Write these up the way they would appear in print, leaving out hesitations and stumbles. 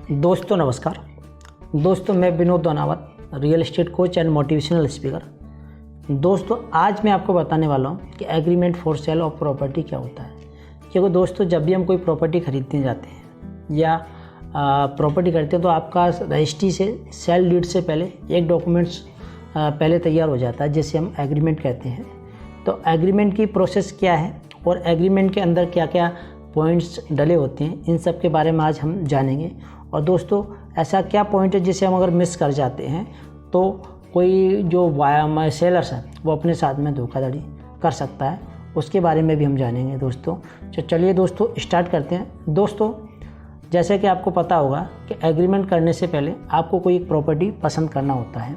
दोस्तों नमस्कार। दोस्तों मैं Vinod Donawat, real estate coach and motivational speaker. दोस्तों आज मैं आपको बताने वाला हूँ कि agreement for sale of property क्या होता है। क्योंकि दोस्तों जब भी हम कोई प्रॉपर्टी खरीदने जाते हैं या प्रॉपर्टी खरीदते हैं तो आपका रजिस्ट्री से सेल डीड से पहले एक डॉक्यूमेंट्स पहले तैयार हो जाता है जिसे हम एग्रीमेंट कहते हैं। तो एग्रीमेंट की प्रोसेस क्या है और एग्रीमेंट के अंदर क्या क्या पॉइंट्स डले होते हैं, इन सब के बारे में आज हम जानेंगे। और दोस्तों ऐसा क्या पॉइंट है जिसे हम अगर मिस कर जाते हैं तो कोई जो सेलर्स है वो अपने साथ में धोखाधड़ी कर सकता है, उसके बारे में भी हम जानेंगे दोस्तों। तो चलिए दोस्तों स्टार्ट करते हैं। दोस्तों जैसे कि आपको पता होगा कि एग्रीमेंट करने से पहले आपको कोई एक प्रॉपर्टी पसंद करना होता है।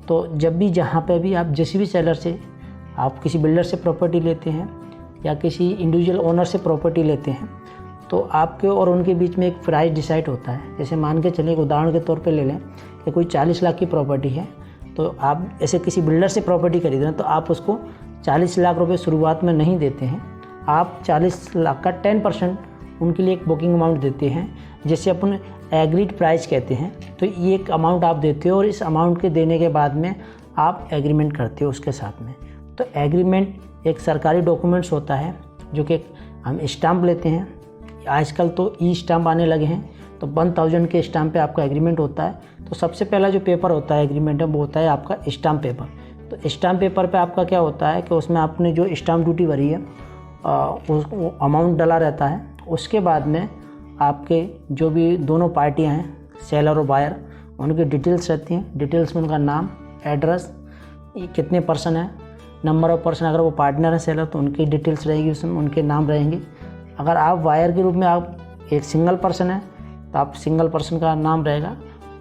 तो जब भी जहाँ पे भी आप जिस भी सेलर से आप किसी बिल्डर से प्रॉपर्टी लेते हैं या किसी इंडिविजुअल ओनर से प्रॉपर्टी लेते हैं तो आपके और उनके बीच में एक प्राइस डिसाइड होता है। जैसे मान के चलिए उदाहरण के तौर पे ले लें कि कोई 40 लाख की प्रॉपर्टी है, तो आप ऐसे किसी बिल्डर से प्रॉपर्टी खरीद रहे हैं तो आप उसको 40 लाख रुपए शुरुआत में नहीं देते हैं। आप 40 लाख का 10% उनके लिए एक बुकिंग अमाउंट देते हैं जिसे अपन एग्रीड प्राइस कहते हैं। तो ये एक अमाउंट आप देते हो और इस अमाउंट के देने के बाद में आप एग्रीमेंट करते हो उसके साथ में। तो एग्रीमेंट एक सरकारी डॉक्यूमेंट्स होता है जो कि हम स्टाम्प लेते हैं। आजकल तो ई स्टाम्प आने लगे हैं, तो 1000 के स्टाम्प पे आपका एग्रीमेंट होता है। तो सबसे पहला जो पेपर होता है एग्रीमेंट में वो होता है आपका स्टाम्प पेपर। तो स्टाम्प पेपर पे आपका क्या होता है कि उसमें आपने जो स्टाम्प ड्यूटी भरी है वो अमाउंट डला रहता है। उसके बाद में आपके जो भी दोनों पार्टियां हैं, सेलर और बायर, उनकी डिटेल्स रहती हैं। डिटेल्स में उनका नाम, एड्रेस, कितने पर्सन है, नंबर ऑफ पर्सन, अगर वो पार्टनर है सेलर तो उनकी डिटेल्स रहेगी, उसमें उनके नाम रहेंगे। अगर आप वायर के रूप में आप एक सिंगल पर्सन है तो आप सिंगल पर्सन का नाम रहेगा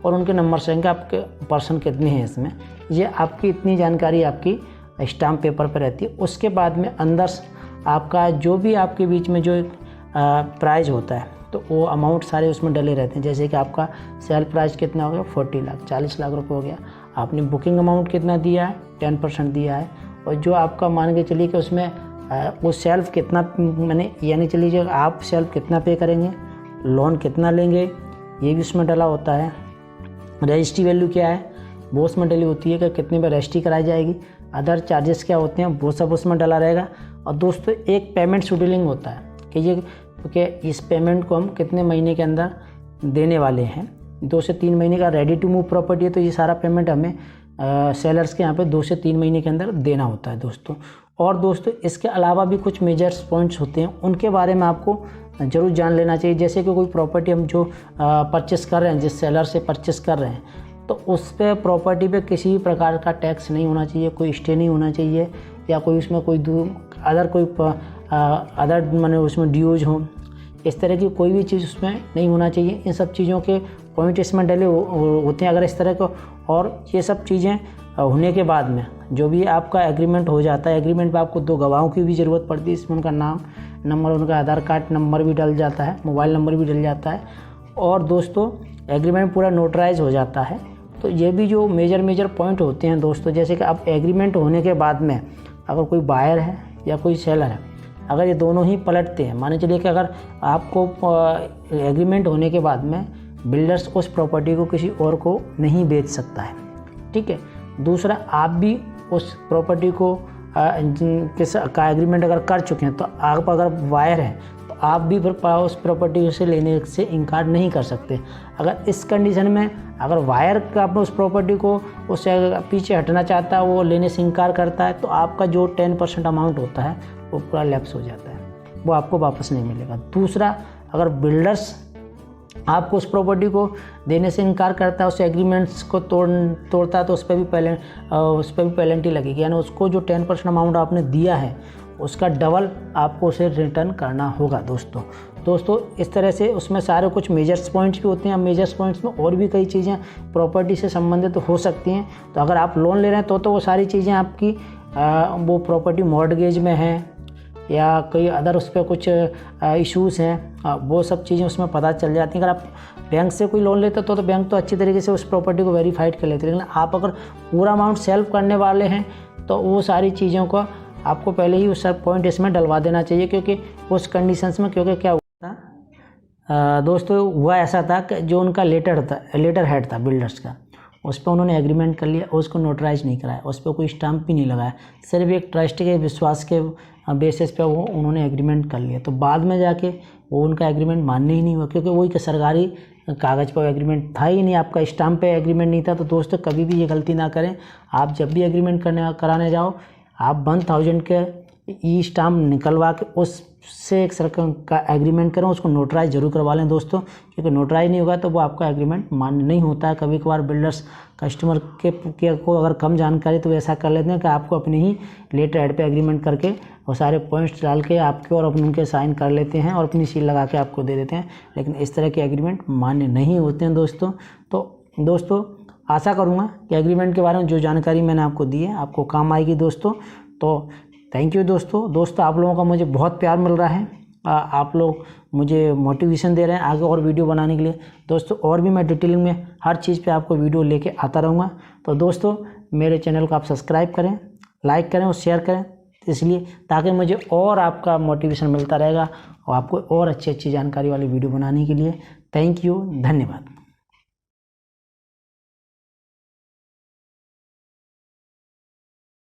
और उनके नंबर्स रहेंगे, आपके पर्सन कितने हैं इसमें। ये आपकी इतनी जानकारी आपकी स्टाम्प पेपर पर रहती है। उसके बाद में अंदर आपका जो भी आपके बीच में जो प्राइस होता है तो वो अमाउंट सारे उसमें डले रहते हैं। जैसे कि आपका सेल प्राइस कितना हो गया, 40 लाख, 40 लाख रुपये हो गया। आपने बुकिंग अमाउंट कितना दिया है, 10% दिया है। और जो आपका मान के चलिए कि उसमें वो सेल्फ कितना, मैंने यानी चलिए आप सेल्फ कितना पे करेंगे, लोन कितना लेंगे, ये भी उसमें डला होता है। रजिस्ट्री वैल्यू क्या है वो उसमें डली होती है कि कितने में रजिस्ट्री कराई जाएगी, अदर चार्जेस क्या होते हैं वो सब उसमें डला रहेगा। और दोस्तों एक पेमेंट शेड्यूलिंग होता है कि इस पेमेंट को हम कितने महीने के अंदर देने वाले हैं। 2 से 3 महीने का रेडी टू मूव प्रॉपर्टी है तो ये सारा पेमेंट हमें सेलर्स के यहाँ पे 2 से 3 महीने के अंदर देना होता है दोस्तों। और दोस्तों इसके अलावा भी कुछ मेजर्स पॉइंट्स होते हैं, उनके बारे में आपको ज़रूर जान लेना चाहिए। जैसे कि कोई प्रॉपर्टी हम जो परचेस कर रहे हैं, जिस सेलर से परचेस कर रहे हैं, तो उस पर प्रॉपर्टी पे किसी भी प्रकार का टैक्स नहीं होना चाहिए, कोई स्टे नहीं होना चाहिए, या कोई उसमें कोई अदर माने उसमें ड्यूज हो, इस तरह की कोई भी चीज़ उसमें नहीं होना चाहिए। इन सब चीज़ों के पॉइंट इसमें डले होते हैं। अगर इस तरह को और ये सब चीज़ें होने के बाद में जो भी आपका एग्रीमेंट हो जाता है, एग्रीमेंट में आपको 2 गवाहों की भी ज़रूरत पड़ती है। इसमें उनका नाम, नंबर, उनका आधार कार्ड नंबर भी डल जाता है, मोबाइल नंबर भी डल जाता है। और दोस्तों एग्रीमेंट पूरा नोटराइज हो जाता है। तो ये भी जो मेजर पॉइंट होते हैं दोस्तों, जैसे कि अब एग्रीमेंट होने के बाद में अगर कोई बायर है या कोई सेलर है, अगर ये दोनों ही पलटते हैं, मान चलिए कि अगर आपको एग्रीमेंट होने के बाद में बिल्डर्स उस प्रॉपर्टी को किसी और को नहीं बेच सकता है, ठीक है। दूसरा, आप भी उस प्रॉपर्टी को का एग्रीमेंट अगर कर चुके हैं तो आप अगर वायर हैं तो आप भी उस प्रॉपर्टी से लेने से इनकार नहीं कर सकते। अगर इस कंडीशन में अगर वायर का उस प्रॉपर्टी को उससे पीछे हटना चाहता है, वो लेने से इनकार करता है, तो आपका जो 10% अमाउंट होता है वो पूरा लैप्स हो जाता है, वो आपको वापस नहीं मिलेगा। दूसरा, अगर बिल्डर्स आपको उस प्रॉपर्टी को देने से इनकार करता है, उस एग्रीमेंट्स को तोड़ता है, तो उस पर भी पेनल्टी लगेगी। यानी उसको जो 10% अमाउंट आपने दिया है उसका डबल आपको उसे रिटर्न करना होगा दोस्तों। इस तरह से उसमें सारे कुछ मेजर्स पॉइंट्स भी होते हैं। मेजर्स पॉइंट्स में और भी कई चीज़ें प्रॉपर्टी से संबंधित हो सकती हैं। तो अगर आप लोन ले रहे हैं तो वो सारी चीज़ें आपकी वो प्रॉपर्टी मॉर्टगेज में हैं या कोई अदर उस पर कुछ इश्यूज़ हैं, वो सब चीज़ें उसमें पता चल जाती हैं। अगर आप बैंक से कोई लोन लेते तो बैंक तो अच्छी तरीके से उस प्रॉपर्टी को वेरीफाइड कर लेते हैं, लेकिन आप अगर पूरा अमाउंट सेल्फ करने वाले हैं तो वो सारी चीज़ों को आपको पहले ही उस सब पॉइंट इसमें डलवा देना चाहिए। क्योंकि उस कंडीशंस में, क्योंकि क्या होता है दोस्तों हुआ ऐसा था कि जो उनका लेटर हेड था बिल्डर्स का, उस पर उन्होंने एग्रीमेंट कर लिया, उसको नोटराइज नहीं कराया, उस पर कोई स्टाम्प भी नहीं लगाया, सिर्फ एक ट्रस्ट के विश्वास के बेसिस पे वो उन्होंने एग्रीमेंट कर लिया। तो बाद में जाके वो उनका एग्रीमेंट मान्य ही नहीं हुआ, क्योंकि वही सरकारी कागज़ पर एग्रीमेंट था ही नहीं, आपका स्टाम्प पे एग्रीमेंट नहीं था। तो दोस्तों कभी भी ये गलती ना करें। आप जब भी एग्रीमेंट कराने जाओ, आप 1000 के ई स्टाम्प निकलवा के उससे एक सरकार का एग्रीमेंट करें, उसको नोटराइज जरूर करवा लें दोस्तों, क्योंकि नोटराइज नहीं होगा तो वो आपका एग्रीमेंट मान्य नहीं होता है। कभी कभार बिल्डर्स कस्टमर के को अगर कम जानकारी तो ऐसा कर लेते हैं कि आपको अपने ही लेटर हेड पे एग्रीमेंट करके और सारे पॉइंट्स डाल के आपके और उनके साइन कर लेते हैं और अपनी सील लगा के आपको दे देते हैं, लेकिन इस तरह के एग्रीमेंट मान्य नहीं होते हैं दोस्तों। तो दोस्तों आशा करूँगा कि एग्रीमेंट के बारे में जो जानकारी मैंने आपको दी है आपको काम आएगी दोस्तों। तो थैंक यू दोस्तों आप लोगों का मुझे बहुत प्यार मिल रहा है, आप लोग मुझे मोटिवेशन दे रहे हैं आगे और वीडियो बनाने के लिए दोस्तों, और भी मैं डिटेलिंग में हर चीज़ पे आपको वीडियो लेके आता रहूँगा। तो दोस्तों मेरे चैनल को आप सब्सक्राइब करें, लाइक करें और शेयर करें, इसलिए ताकि मुझे और आपका मोटिवेशन मिलता रहेगा और आपको और अच्छी जानकारी वाली वीडियो बनाने के लिए। थैंक यू, धन्यवाद।